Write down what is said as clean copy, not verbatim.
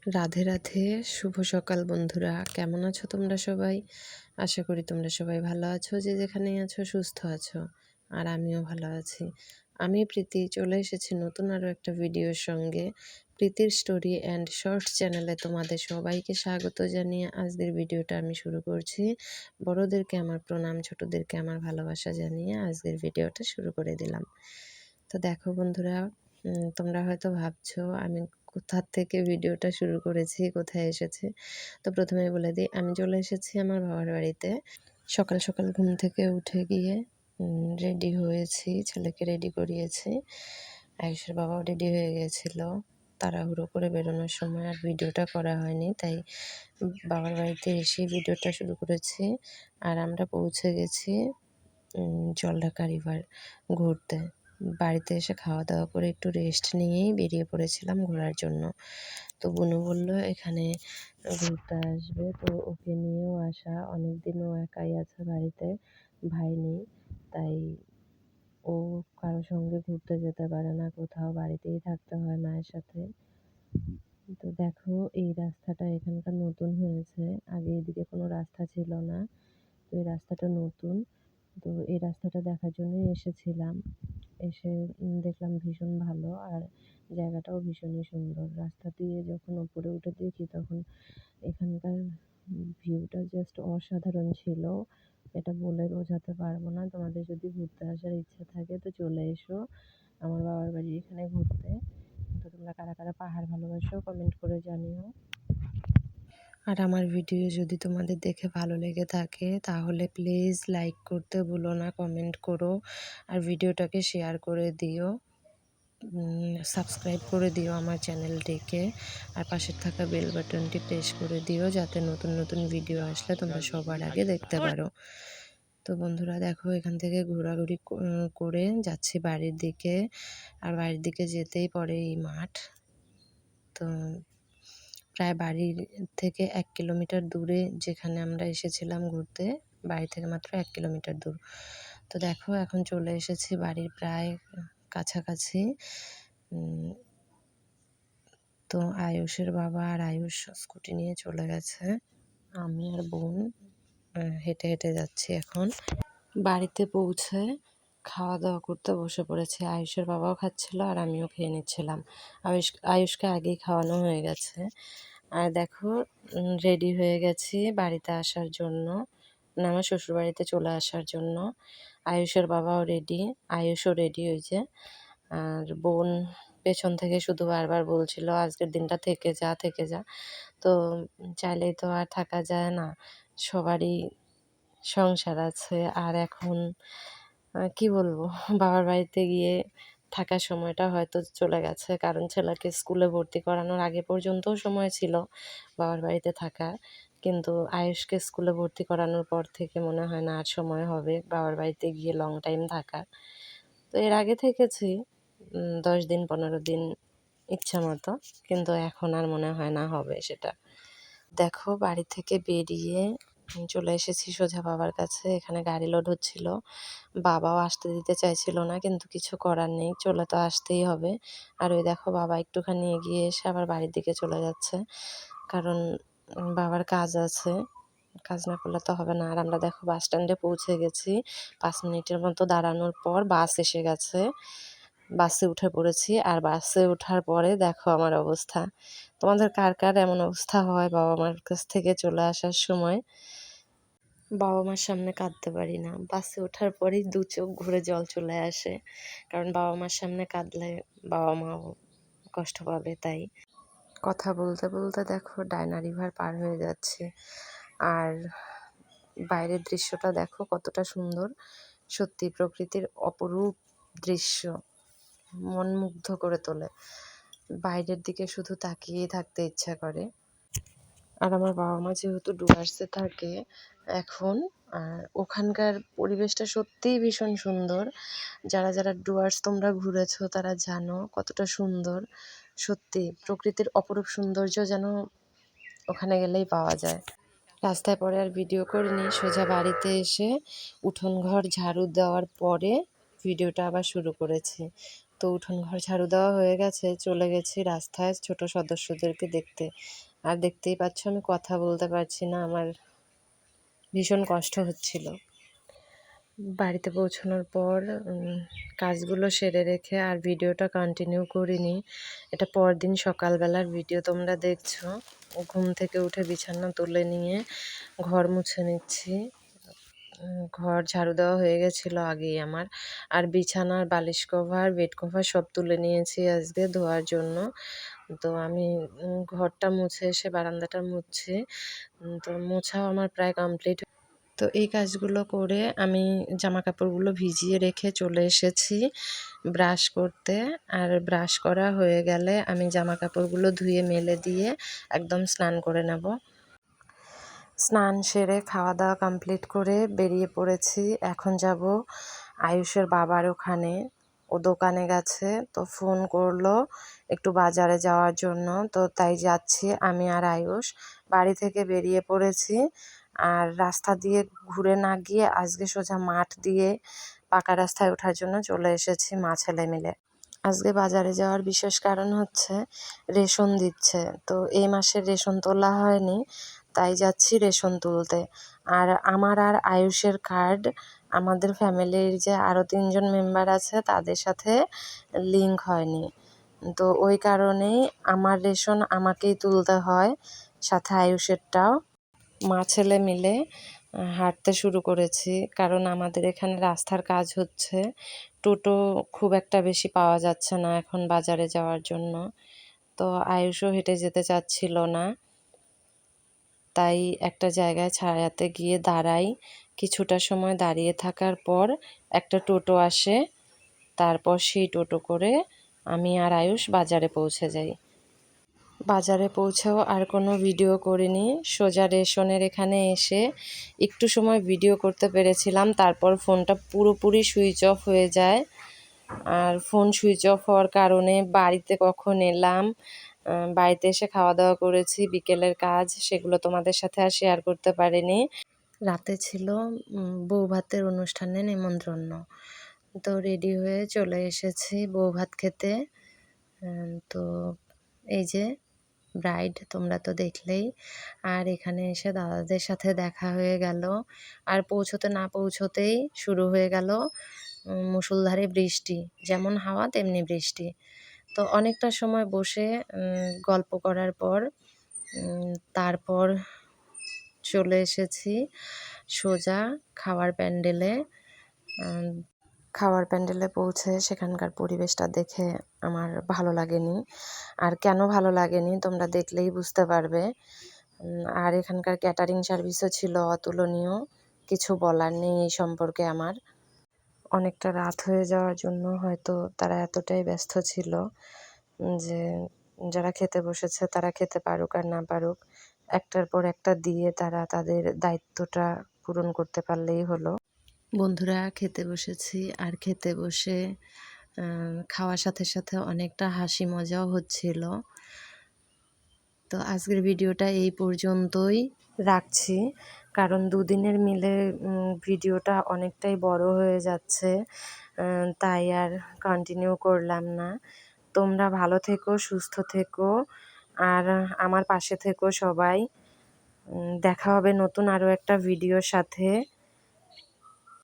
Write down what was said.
রাধে রাধে, শুভ সকাল বন্ধুরা। কেমন আছো তোমরা সবাই? আশা করি তোমরা সবাই ভালো আছো, যে যেখানেই আছো সুস্থ আছো। আর আমিও ভালো আছি। আমি প্রীতি চলে এসেছি নতুন আরও একটা ভিডিওর সঙ্গে। প্রীতির স্টোরি অ্যান্ড শর্টস চ্যানেলে তোমাদের সবাইকে স্বাগত জানিয়ে আজকের ভিডিওটা আমি শুরু করছি। বড়োদেরকে আমার প্রণাম, ছোটোদেরকে আমার ভালোবাসা জানিয়ে আজকের ভিডিওটা শুরু করে দিলাম। তো দেখো বন্ধুরা, তোমরা হয়তো ভাবছো আমি কোথা থেকে ভিডিওটা শুরু করেছি, কোথায় এসেছি। তো প্রথমে বলে দিই, আমি চলে এসেছি আমার বাবার বাড়িতে। সকাল সকাল ঘুম থেকে উঠে গিয়ে রেডি হয়েছি, ছেলেকে রেডি করিয়েছি। আয়ুষের বাবাও রেডি হয়ে গিয়েছিল। তাড়াহুড়ো করে বেরোনোর সময় আর ভিডিওটা করা হয়নি, তাই বাবার বাড়িতে এসে ভিডিওটা শুরু করেছি। আর আমরা পৌঁছে গেছি জলঢাকা রিভার ঘুরতে। বাড়িতে এসে খাওয়া দাওয়া করে একটু রেস্ট নিয়েই বেরিয়ে পড়েছিলাম ঘোরার জন্য। তো বুনু বলল এখানে ঘুরতে আসবে, তো ওকে নিয়েও আসা। অনেকদিনও একাই আছে বাড়িতে, ভাই নেই, তাই ও কারোর সঙ্গে ঘুরতে যেতে পারে না কোথাও, বাড়িতেই থাকতে হয় মায়ের সাথে। তো দেখো, এই রাস্তাটা এখানকার নতুন হয়েছে, আগে এদিকে কোনো রাস্তা ছিল না। তো এই রাস্তাটা নতুন, তো এই রাস্তাটা দেখার জন্যই এসেছিলাম। এসে দেখলাম ভীষণ ভালো, আর জায়গাটাও ভীষণই সুন্দর। রাস্তা দিয়ে যখন ওপরে উঠে দেখি তখন এখানকার ভিউটা জাস্ট অসাধারণ ছিল। এটা বলে বোঝাতে পারবো না। তোমাদের যদি ঘুরতে আসার ইচ্ছা থাকে তো চলে এসো আমার বাবার বাড়ি এখানে ঘুরতে। তো তোমরা কারা কারা পাহাড় ভালোবাসো কমেন্ট করে জানিও। আর আমার ভিডিও যদি তোমাদের দেখে ভালো লেগে থাকে তাহলে প্লিজ লাইক করতে ভুলো না, কমেন্ট করো, আর ভিডিওটাকে শেয়ার করে দিও, সাবস্ক্রাইব করে দিও আমার চ্যানেলটিকে, আর পাশে থাকা বেল বাটনটি প্রেস করে দিও যাতে নতুন নতুন ভিডিও আসলে তোমরা সবার আগে দেখতে পারো। তো বন্ধুরা দেখো, এখান থেকে ঘোরাঘুরি করে যাচ্ছি বাড়ির দিকে। আর বাড়ির দিকে যেতেই পড়ে এই মাঠ। তো প্রায় বাড়ির থেকে 1 কিলোমিটার দূরে যেখানে আমরা এসেছিলাম ঘুরতে, বাড়ি থেকে মাত্র 1 কিলোমিটার দূর। তো দেখো, এখন চলে এসেছি বাড়ির প্রায় কাছাকাছি। তো আয়ুষের বাবা আর আয়ুষ স্কুটি নিয়ে চলে গেছে, আমি আর বোন হেঁটে হেঁটে যাচ্ছি এখন। বাড়িতে পৌঁছে খাওয়া দাওয়া করতে বসে পড়েছি। আয়ুষের বাবাও খাচ্ছিল আর আমিও খেয়ে নিচ্ছিলাম। আয়ুষকে আগেই খাওয়ানো হয়ে গেছে। আর দেখো, রেডি হয়ে গেছি বাড়িতে আসার জন্য, মানে আমার শ্বশুরবাড়িতে চলে আসার জন্য। আয়ুষের বাবাও রেডি, আয়ুষও রেডি হয়েছে। আর বোন পেছন থেকে শুধু বারবার বলছিল আজকের দিনটা থেকে যা থেকে যা। তো চাইলেই তো আর থাকা যায় না, সবারই সংসার আছে। আর এখন কি বলবো, বাবার বাড়িতে গিয়ে থাকার সময়টা হয়তো চলে গেছে, কারণ ছেলেকে স্কুলে ভর্তি করানোর আগে পর্যন্তও সময় ছিল বাবার বাড়িতে থাকা, কিন্তু আয়ুষকে স্কুলে ভর্তি করানোর পর থেকে মনে হয় না আর সময় হবে বাবার বাড়িতে গিয়ে লং টাইম থাকা। তো এর আগে থেকেছি 10 দিন 15 দিন ইচ্ছা মতো, কিন্তু এখন আর মনে হয় না হবে সেটা। দেখো, বাড়ি থেকে বেরিয়ে চলে এসেছি সোজা বাবার কাছে। এখানে গাড়ি লোড হচ্ছিল, বাবাও আসতে দিতে চাইছিল না, কিন্তু কিছু করার নেই, চলে তো আসতেই হবে। আর ওই দেখো, বাবা একটুখানি এগিয়ে এসে আবার বাড়ির দিকে চলে যাচ্ছে, কারণ বাবার কাজ আছে, কাজ না করলে তো হবে না। আর আমরা দেখো বাস স্ট্যান্ডে পৌঁছে গেছি। 5 মিনিটের মতো দাঁড়ানোর পর বাস এসে গেছে, বাসে উঠে পড়েছি। আর বাসে ওঠার পরে দেখো আমার অবস্থা। তোমাদের কার কার এমন অবস্থা হয় বাবা মার কাছ থেকে চলে আসার সময়? বাবা মার সামনে কাঁদতে পারি না, বাসে ওঠার পরেই 2 চোখ ঘুরে জল চলে আসে, কারণ বাবা মার সামনে কাঁদলে বাবা মাও কষ্ট পাবে। তাই কথা বলতে বলতে দেখো ডায়না রিভার পার হয়ে যাচ্ছে। আর বাইরের দৃশ্যটা দেখো কতটা সুন্দর, সত্যি প্রকৃতির অপরূপ দৃশ্য, মন মুগ্ধ করে তোলে। বাইরের দিকে শুধু তাকিয়েই থাকতে ইচ্ছা করে। আর আমার বাবা মা যেহেতু ডুয়ার্সে থাকে এখন, আর ওখানকার পরিবেশটা সত্যিই ভীষণ সুন্দর। যারা যারা ডুয়ার্স তোমরা ঘুরেছো তারা জানো কতটা সুন্দর। সত্যি প্রকৃতির অপরূপ সৌন্দর্য যেন ওখানে গেলেই পাওয়া যায়। রাস্তায় পরে আর ভিডিও করিনি, সোজা বাড়িতে এসে উঠোন ঘর ঝাড়ু দেওয়ার পরে ভিডিওটা আবার শুরু করেছি। তো উঠোন ঘর ঝাড়ু দেওয়া হয়ে গেছে, চলে গেছি রাস্তায় ছোট সদস্যদেরকে দেখতে। আর দেখতেই পাচ্ছ আমি কথা বলতে পারছি না, আমার ভীষণ কষ্ট হচ্ছিল। বাড়িতে পৌঁছানোর পর কাজগুলো সেরে রেখে আর ভিডিওটা কন্টিনিউ করিনি। এটা পরদিন সকালবেলার ভিডিও তোমরা দেখছো। ঘুম থেকে উঠে বিছানা তুলে নিয়ে ঘর মুছে নিচ্ছি। ঘর ঝাড়ু দেওয়া হয়ে গেছিলো আগেই আমার। আর বিছানার বালিশ কভার, বেড কভার সব তুলে নিয়েছি আজকে ধোয়ার জন্য। তো আমি ঘরটা মুছে এসে বারান্দাটা মুছছি। তো মোছাও আমার প্রায় কমপ্লিট। তো এই কাজগুলো করে আমি জামাকাপড়গুলো ভিজিয়ে রেখে চলে এসেছি ব্রাশ করতে। আর ব্রাশ করা হয়ে গেলে আমি জামাকাপড়গুলো ধুয়ে মেলে দিয়ে একদম স্নান করে নেব। স্নান সেরে খাওয়া দাওয়া কমপ্লিট করে বেরিয়ে পড়েছি। এখন যাব আয়ুষের বাবার ওখানে, ও দোকানে গেছে, তো ফোন করলো একটু বাজারে যাওয়ার জন্য, তো তাই যাচ্ছি আমি আর আয়ুষ। বাড়ি থেকে বেরিয়ে পড়েছি, আর রাস্তা দিয়ে ঘুরে না গিয়ে আজকে সোজা মাঠ দিয়ে পাকা রাস্তায় ওঠার জন্য চলে এসেছি মা ছেলে মিলে। আজকে বাজারে যাওয়ার বিশেষ কারণ হচ্ছে রেশন দিচ্ছে, তো এই মাসের রেশন তোলা হয়নি, তাই যাচ্ছি রেশন তুলতে। আর আমার আর আয়ুষের কার্ড আমাদের ফ্যামিলির যে আরও 3জন মেম্বার আছে তাদের সাথে লিঙ্ক হয়নি, তো ওই কারণেই আমার রেশন আমাকেই তুলতে হয়, সাথে আয়ুষেরটাও। মা ছেলে মিলে হাঁটতে শুরু করেছি, কারণ আমাদের এখানে রাস্তার কাজ হচ্ছে, টোটো খুব একটা বেশি পাওয়া যাচ্ছে না এখন বাজারে যাওয়ার জন্য। তো আয়ুষও হেঁটে যেতে চাচ্ছিল না, তাই একটা জায়গায় ছায়াতে গিয়ে দাঁড়াই। কিছুটা সময় দাঁড়িয়ে থাকার পর একটা টোটো আসে, তারপর সেই টোটো করে আমি আর আয়ুষ বাজারে পৌঁছে যাই। বাজারে পৌঁছেও আর কোনো ভিডিও করিনি, সোজা রেশনের এখানে এসে একটু সময় ভিডিও করতে পেরেছিলাম, তারপর ফোনটা পুরোপুরি সুইচ অফ হয়ে যায়। আর ফোন সুইচ অফ হওয়ার কারণে বাড়িতে কখন এলাম, বাড়িতে এসে খাওয়া দাওয়া করেছি, বিকেলের কাজ, সেগুলো তোমাদের সাথে আর শেয়ার করতে পারিনি। রাতে ছিল বউ ভাতের অনুষ্ঠানে নিমন্ত্রণ, তো রেডি হয়ে চলে এসেছি বউ ভাত খেতে। তো এই যে ব্রাইড, তোমরা তো দেখলেই। আর এখানে এসে দাদাদের সাথে দেখা হয়ে গেল, আর পৌঁছতে না পৌঁছতেই শুরু হয়ে গেল মুষলধারে বৃষ্টি, যেমন হাওয়া তেমনি বৃষ্টি। তো অনেকটা সময় বসে গল্প করার পর তারপর চলে এসেছি সোজা খাওয়ার প্যান্ডেলে। খাওয়ার প্যান্ডেলে পৌঁছে সেখানকার পরিবেশটা দেখে আমার ভালো লাগেনি, আর কেন ভালো লাগেনি তোমরা দেখলেই বুঝতে পারবে। আর এখানকার ক্যাটারিং সার্ভিসও ছিল অতুলনীয়, কিছু বলার নেই এই সম্পর্কে আমার। অনেকটা রাত হয়ে যাওয়ার জন্য হয়তো তারা এতটাই ব্যস্ত ছিল যে যারা খেতে বসেছে তারা খেতে পারুক আর না পারুক, একটার পর একটা দিয়ে তারা তাদের দায়িত্বটা পূরণ করতে পারলেই হলো। বন্ধুরা খেতে বসেছি, আর খেতে বসে খাওয়ার সাথে সাথে অনেকটা হাসি মজাও হচ্ছিল। তো আজকের ভিডিওটা এই পর্যন্তই রাখছি, কারণ দুদিনের মিলে ভিডিওটা অনেকটাই বড় হয়ে যাচ্ছে, তাই আর কন্টিনিউ করলাম না। তোমরা ভালো থেকো, সুস্থ থেকো, আর আমার পাশে থেকো সবাই। দেখা হবে নতুন আরও একটা ভিডিওর সাথে।